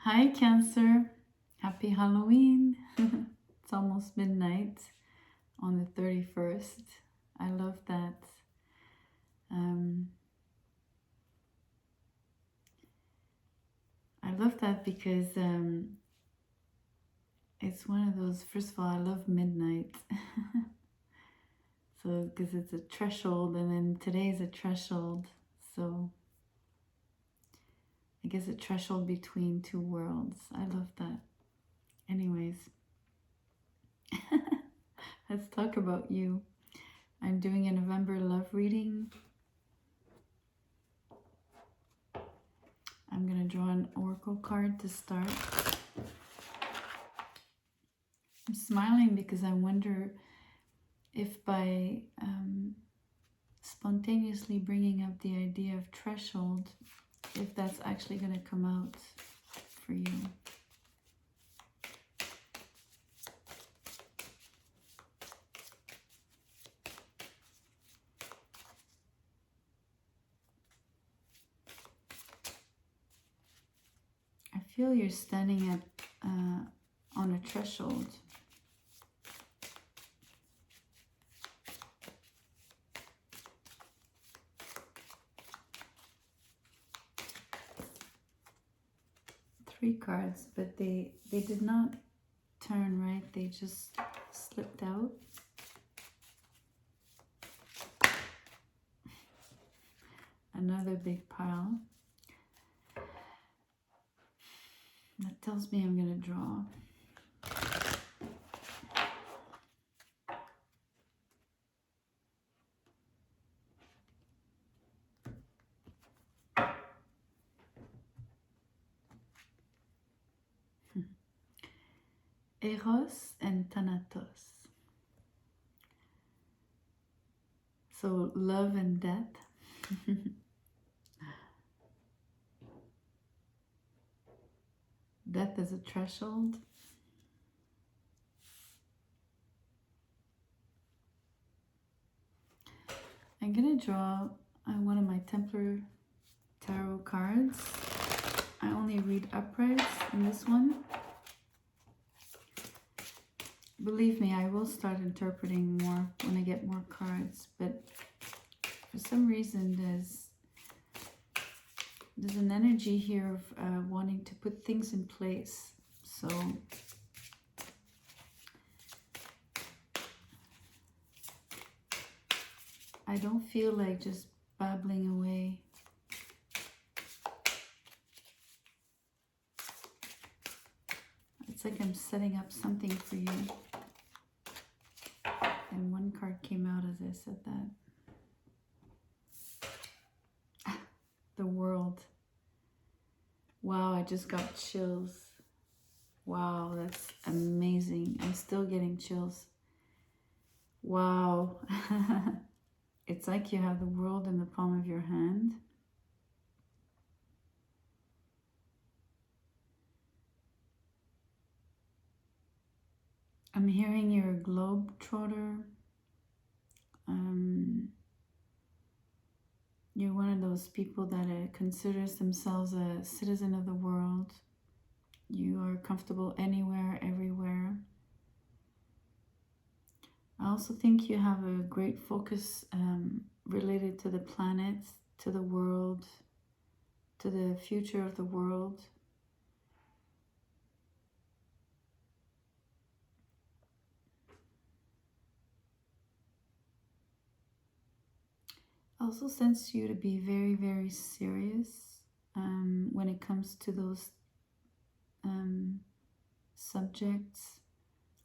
Hi, Cancer. Happy Halloween. It's almost midnight on the 31st. I love that. I love that because it's one of those, first of all, I love midnight. So, because it's a threshold, and then today is a threshold. So, I guess a threshold between two worlds. I love that. Anyways, let's talk about you. I'm doing a November love reading. I'm going to draw an oracle card to start. I'm smiling because I wonder if by spontaneously bringing up the idea of threshold, if that's actually going to come out for you. I feel you're standing at on a threshold. Three cards, but they did not turn right. They just slipped out. Another big pile. That tells me I'm going to draw. Eros and Thanatos. So love and death. Death is a threshold. I'm going to draw one of my Templar tarot cards. I only read uprights in this one. Believe me, I will start interpreting more when I get more cards, but for some reason there's an energy here of wanting to put things in place. So I don't feel like just babbling away. It's like I'm setting up something for you. And one card came out as I said that. The World. Wow, I just got chills. Wow, that's amazing. I'm still getting chills. Wow. It's like you have the world in the palm of your hand. I'm hearing you're a globetrotter. You're one of those people that considers themselves a citizen of the world. You are comfortable anywhere, everywhere. I also think you have a great focus related to the planets, to the world, to the future of the world. I also sense you to be very, very serious when it comes to those subjects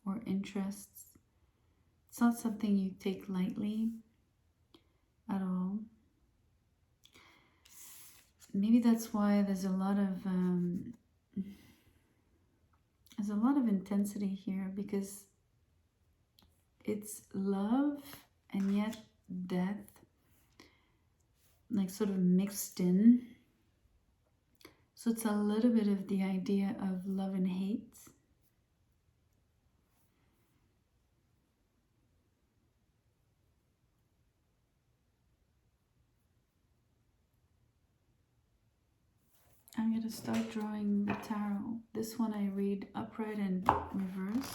or interests. It's not something you take lightly at all. Maybe that's why there's a lot of intensity here, because it's love and yet death, like sort of mixed in. So it's a little bit of the idea of love and hate. I'm going to start drawing the tarot. This one I read upright and reversed.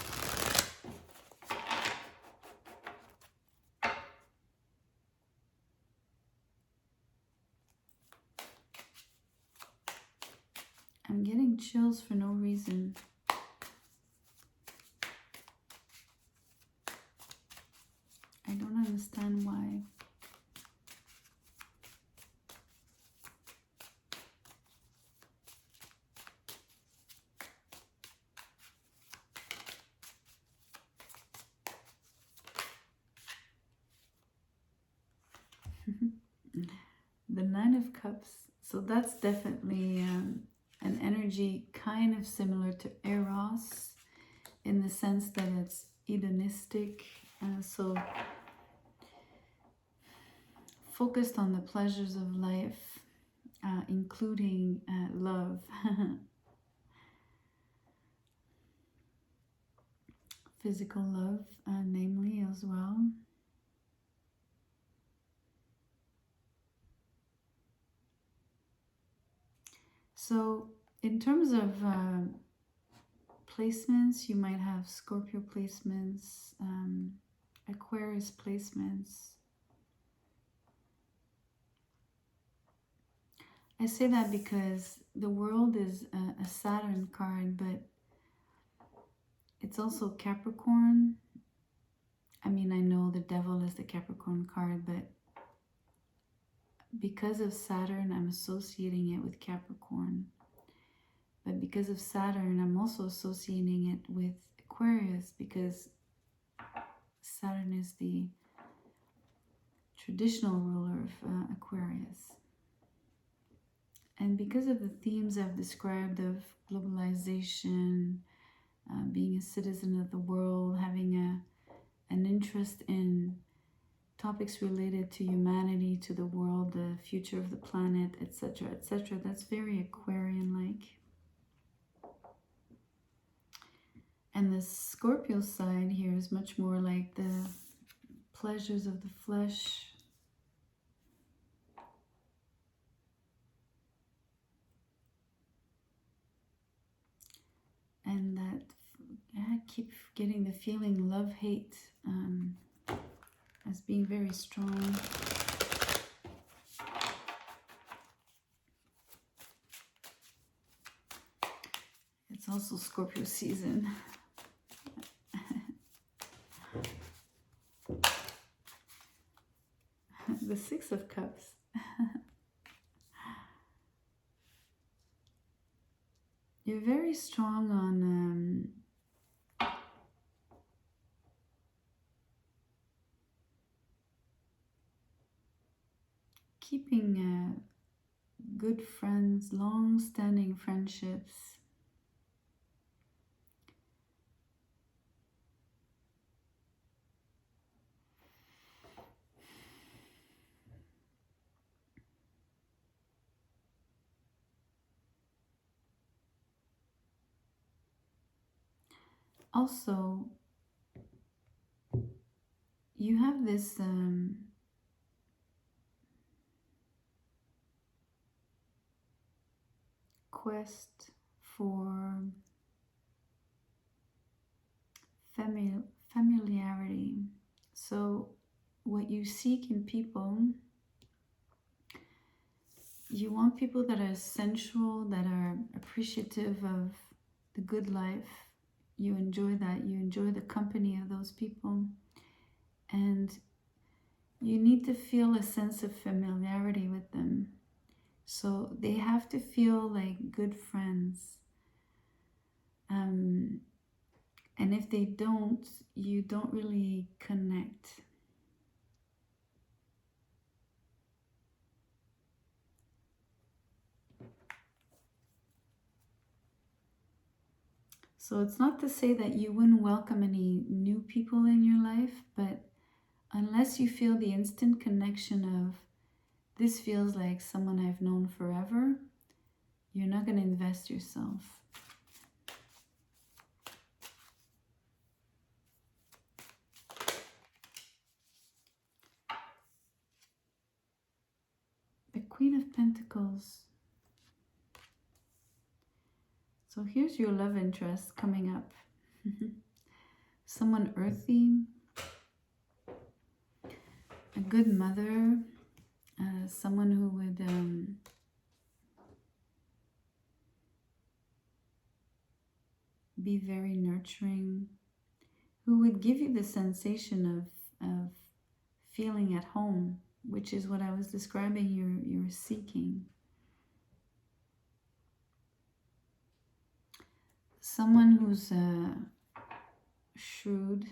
I'm getting chills for no reason. I don't understand why. The Nine of Cups. So that's definitely an energy kind of similar to Eros in the sense that it's hedonistic. So focused on the pleasures of life, including love. Physical love, namely, as well. So in terms of placements, you might have Scorpio placements, Aquarius placements. I say that because the world is a Saturn card, but it's also Capricorn. I mean, I know the devil is the Capricorn card, but because of Saturn, I'm associating it with Capricorn. But because of Saturn, I'm also associating it with Aquarius because Saturn is the traditional ruler of Aquarius. And because of the themes I've described of globalization, being a citizen of the world, having an interest in topics related to humanity, to the world, the future of the planet, etc., etc., that's very Aquarian-like. And the Scorpio side here is much more like the pleasures of the flesh. And that, I keep getting the feeling love-hate as being very strong. It's also Scorpio season. The Six of Cups. You're very strong on keeping good friends, long-standing friendships. Also, you have this quest for familiarity. So what you seek in people, you want people that are sensual, that are appreciative of the good life. You enjoy that. You enjoy the company of those people. And you need to feel a sense of familiarity with them. So they have to feel like good friends. And if they don't, you don't really connect. So it's not to say that you wouldn't welcome any new people in your life, but unless you feel the instant connection of, this feels like someone I've known forever, you're not going to invest yourself. The Queen of Pentacles. So here's your love interest coming up. Someone earthy, a good mother, someone who would be very nurturing, who would give you the sensation of feeling at home, which is what I was describing you're seeking. Someone who's shrewd.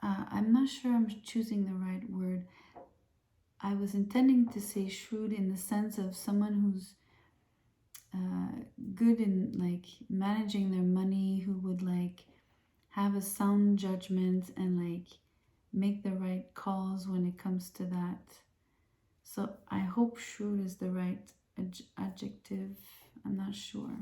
I'm not sure I'm choosing the right word. I was intending to say shrewd in the sense of someone who's good in like managing their money, who would like have a sound judgment and like make the right calls when it comes to that. So I hope shrewd is the right adjective. I'm not sure.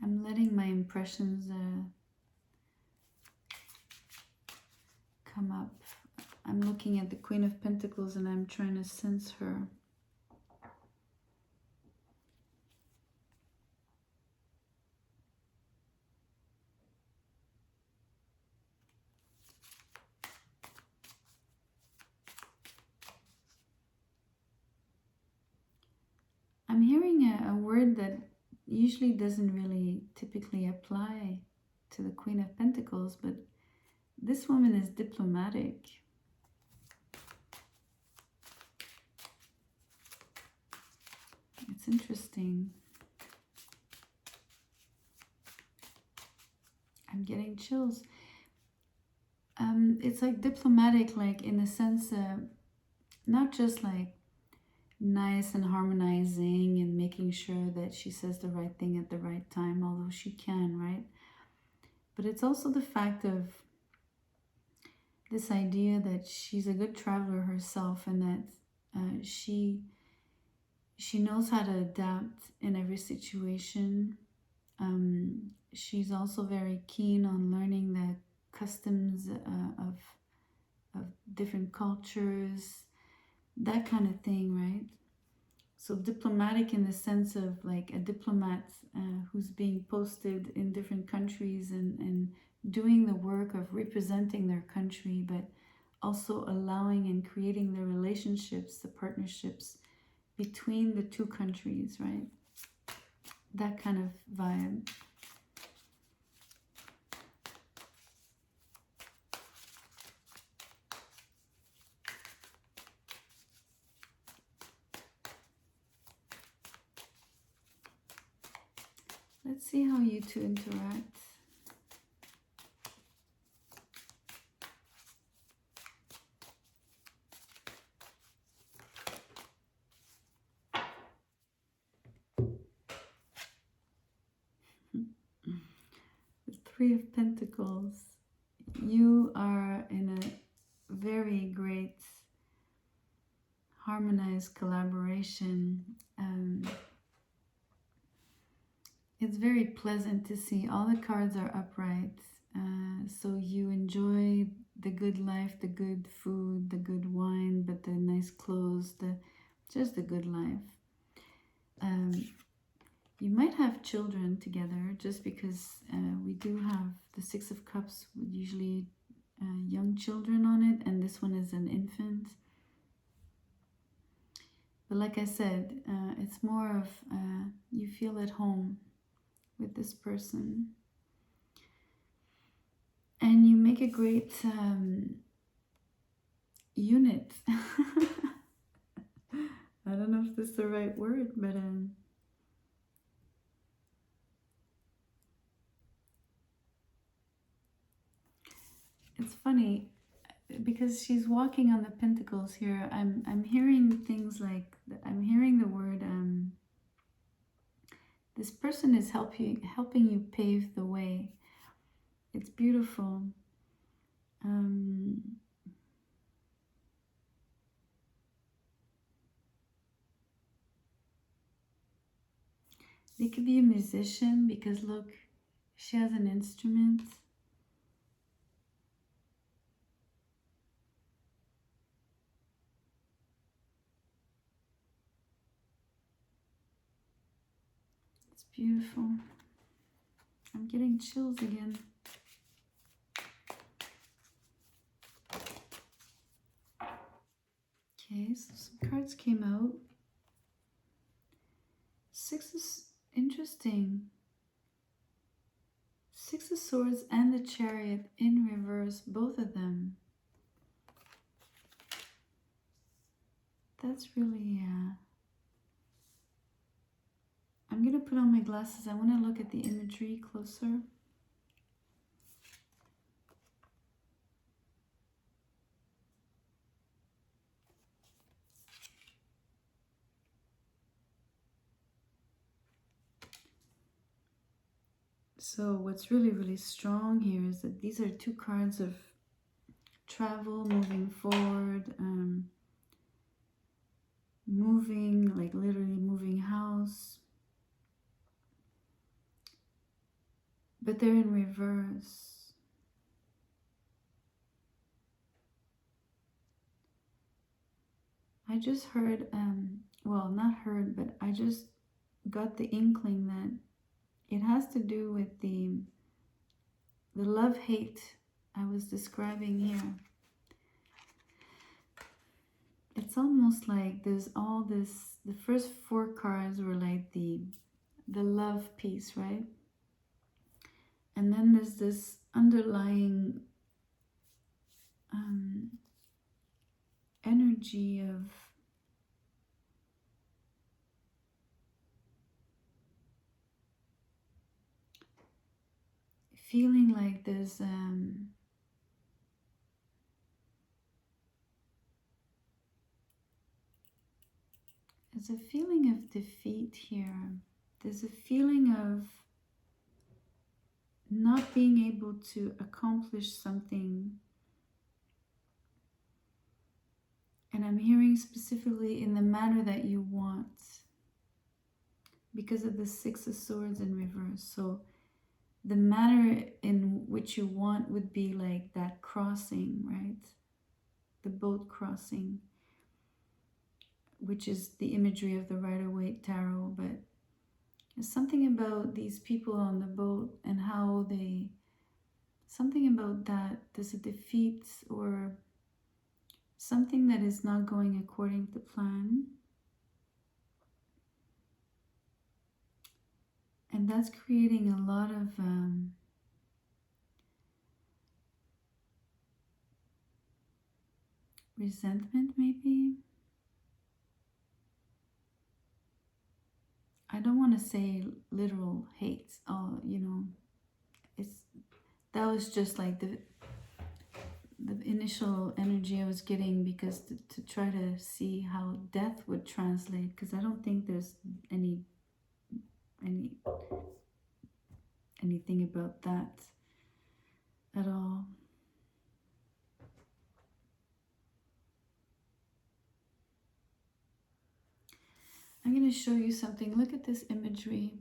I'm letting my impressions come up. I'm looking at the Queen of Pentacles and I'm trying to sense her. I'm hearing a word that usually doesn't really typically apply to the Queen of Pentacles, but this woman is diplomatic. It's interesting. I'm getting chills. It's like diplomatic, like in the sense, not just like nice and harmonizing and making sure that she says the right thing at the right time, although she can, right? But it's also the fact of this idea that she's a good traveler herself and that she knows how to adapt in every situation. She's also very keen on learning the customs of different cultures, that kind of thing, right? So diplomatic in the sense of like a diplomat who's being posted in different countries and doing the work of representing their country, but also allowing and creating the relationships, the partnerships between the two countries, right? That kind of vibe. Let's see how you two interact. The Three of Pentacles. You are in a very great harmonized collaboration. It's very pleasant to see. All the cards are upright. So you enjoy the good life, the good food, the good wine, but the nice clothes, just the good life. You might have children together, just because we do have the Six of Cups with usually young children on it, and this one is an infant. But like I said, it's more of you feel at home with this person. And you make a great unit. I don't know if this is the right word, but it's funny because she's walking on the pentacles here. I'm hearing things like, I'm hearing the word this person is helping you pave the way. It's beautiful. They could be a musician because look, she has an instrument. It's beautiful. I'm getting chills again. Okay, so some cards came out. Six is interesting. Six of Swords and the Chariot in reverse, both of them. That's really, I'm going to put on my glasses. I want to look at the imagery closer. So what's really, really strong here is that these are two cards of travel, moving forward, moving, like literally moving house. But they're in reverse. I just heard, well, not heard, but I just got the inkling that it has to do with the love-hate I was describing here. It's almost like there's all this, the first four cards were like the love piece, right? And then there's this underlying energy of feeling like there's a feeling of defeat here. There's a feeling of not being able to accomplish something. And I'm hearing specifically in the manner that you want, because of the Six of Swords in reverse. So the manner in which you want would be like that crossing, right? The boat crossing, which is the imagery of the Rider-Waite Tarot. But there's something about these people on the boat and how they, something about that, there's a defeat or something that is not going according to plan. And that's creating a lot of resentment, maybe. I don't want to say literal hate. Oh, you know, that was just like the initial energy I was getting, because to try to see how death would translate, because I don't think there's anything about that at all. I'm going to show you something. Look at this imagery.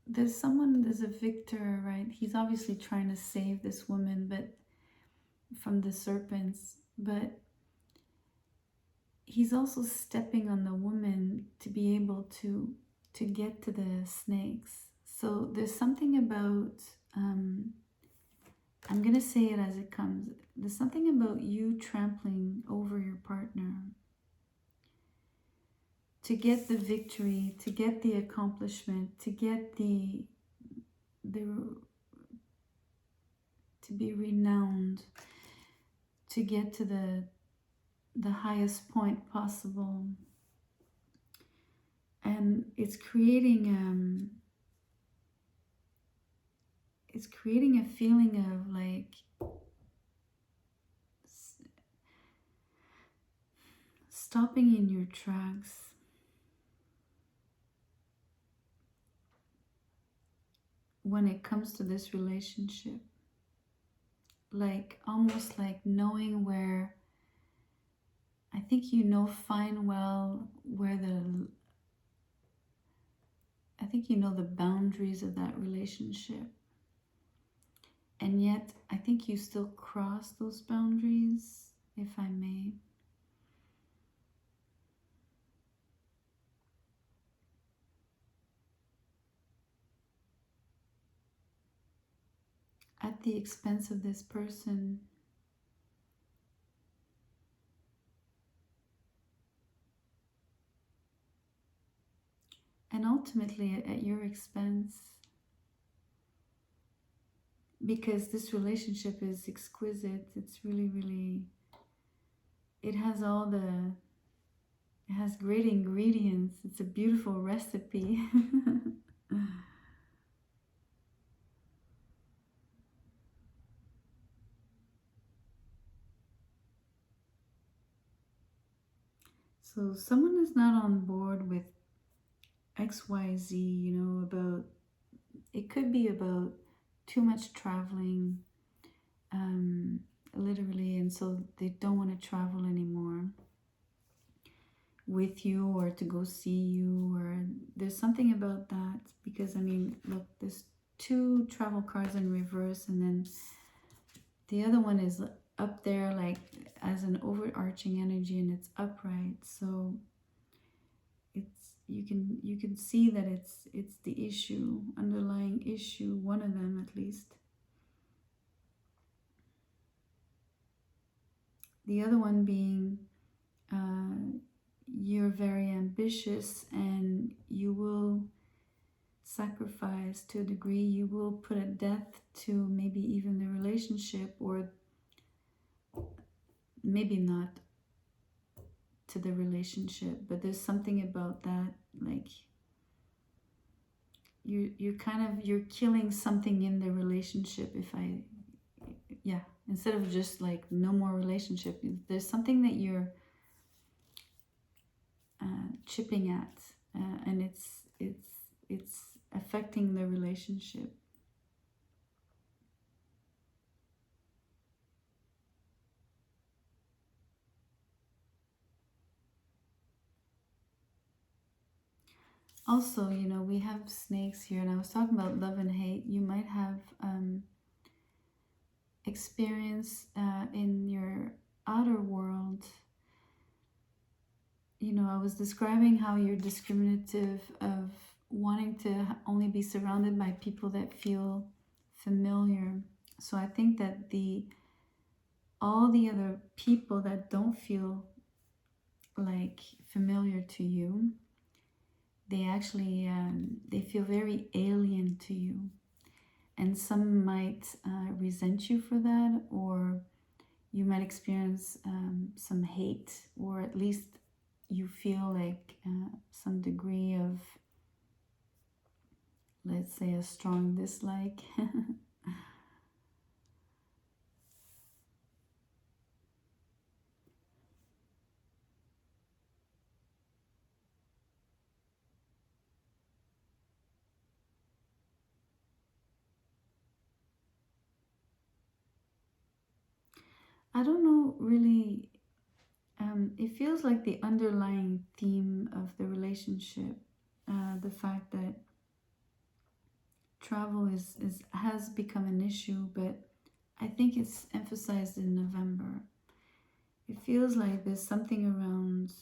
There's a victor, right? He's obviously trying to save this woman, but from the serpents, but he's also stepping on the woman to be able to get to the snakes. So there's something about, I'm going to say it as it comes. There's something about you trampling over your partner to get the victory, to get the accomplishment, to get to be renowned, to get to the highest point possible. And it's creating a feeling of like stopping in your tracks. When it comes to this relationship, like almost like knowing where, I think you know fine well where I think you know the boundaries of that relationship. And yet, I think you still cross those boundaries, if I may. At the expense of this person. And ultimately at your expense. Because this relationship is exquisite. It's really, really, it has all the, it has great ingredients. It's a beautiful recipe. So someone is not on board with XYZ, you know, about, it could be about too much traveling, um, literally, and so they don't want to travel anymore with you or to go see you, or there's something about that. Because I mean, look, there's two travel cards in reverse, and then the other one is up there like as an overarching energy, and it's upright. So it's, you can see that it's the issue, underlying issue, one of them at least. The other one being you're very ambitious and you will sacrifice to a degree. You will put a death to maybe even the relationship, or maybe not to the relationship, but there's something about that, like you're kind of, you're killing something in the relationship. If I, yeah, instead of just like no more relationship, there's something that you're chipping at, and it's affecting the relationship. Also, you know, we have snakes here, and I was talking about love and hate. You might have experience in your outer world. You know, I was describing how you're discriminative of wanting to only be surrounded by people that feel familiar. So I think that the all the other people that don't feel like familiar to you, they actually they feel very alien to you, and some might resent you for that, or you might experience some hate, or at least you feel like some degree of, let's say, a strong dislike. I don't know really. It feels like the underlying theme of the relationship, the fact that travel is has become an issue, but I think it's emphasized in November. It feels like there's something around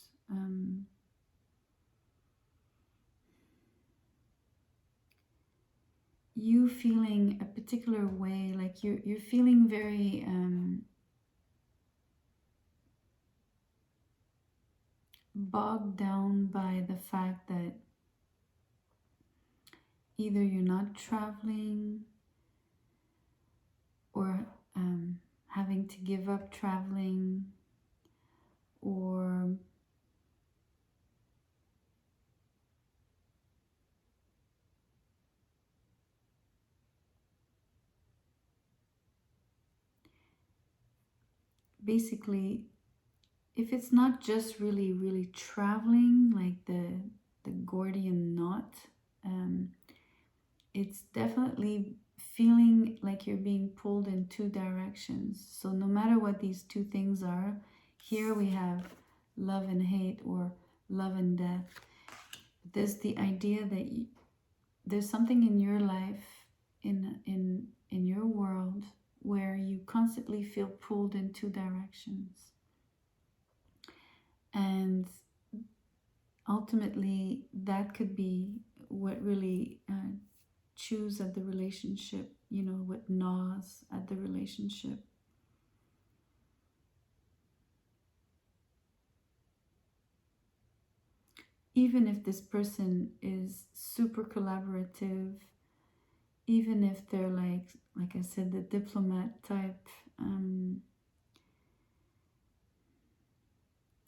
you feeling a particular way, like you're feeling very bogged down by the fact that either you're not traveling, or having to give up traveling, or basically, if it's not just really traveling, like the Gordian knot, it's definitely feeling like you're being pulled in two directions. So no matter what these two things are, here we have love and hate, or love and death. There's the idea that there's something in your life, in your world, where you constantly feel pulled in two directions. And ultimately, that could be what really chews at the relationship, you know, what gnaws at the relationship. Even if this person is super collaborative, even if they're like I said, the diplomat type,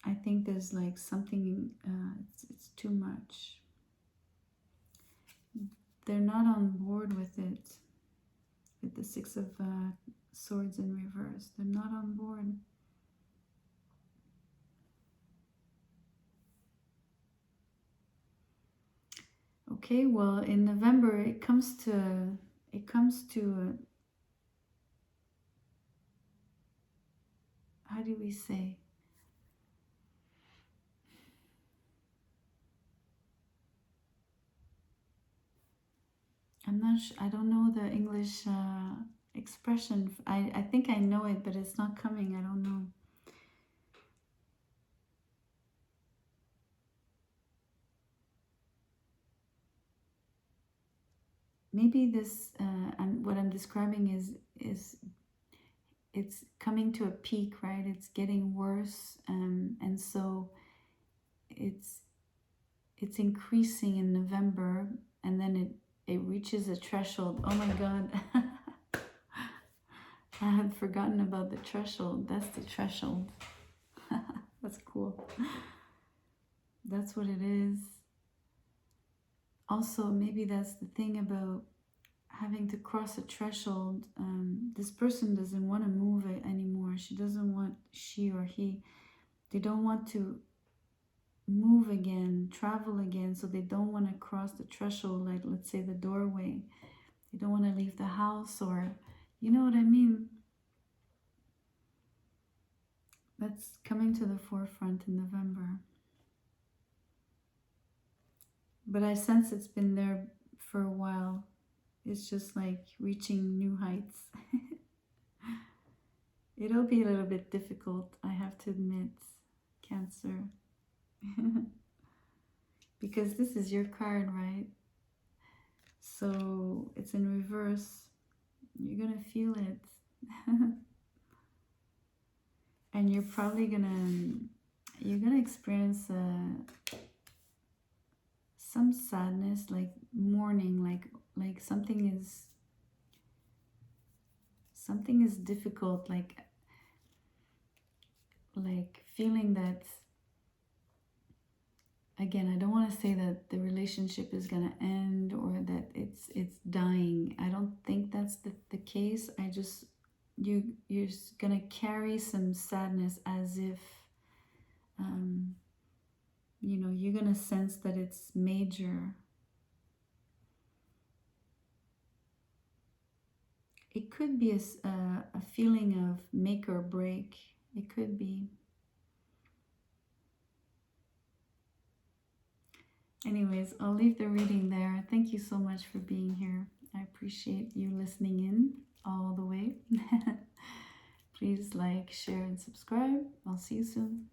I think there's like something, it's too much. They're not on board with it, with the Six of Swords in reverse. They're not on board. Okay, well, in November, it comes to how do we say? I'm not sure, I don't know the English expression. I think I know it, but it's not coming. I don't know. Maybe this, what I'm describing is it's coming to a peak, right? It's getting worse, and so it's increasing in November, and then it reaches a threshold. Oh my God. I had forgotten about the threshold. That's the threshold. That's cool. That's what it is. Also, maybe that's the thing about having to cross a threshold. This person doesn't want to move it anymore. She or he, they don't want to move again, travel again, so they don't want to cross the threshold, like let's say the doorway. They don't want to leave the house, or you know what I mean. That's coming to the forefront in November. But I sense it's been there for a while. It's just like reaching new heights. It'll be a little bit difficult, I have to admit, Cancer. Because this is your card, right? So it's in reverse. You're gonna feel it. And you're probably gonna experience some sadness, like mourning, like something is difficult, like feeling that, again, I don't want to say that the relationship is going to end or that it's dying. I don't think that's the case. I just, you're going to carry some sadness, as if, you know, you're going to sense that it's major. It could be a feeling of make or break. It could be. Anyways, I'll leave the reading there. Thank you so much for being here. I appreciate you listening in all the way. Please like, share, and subscribe. I'll see you soon.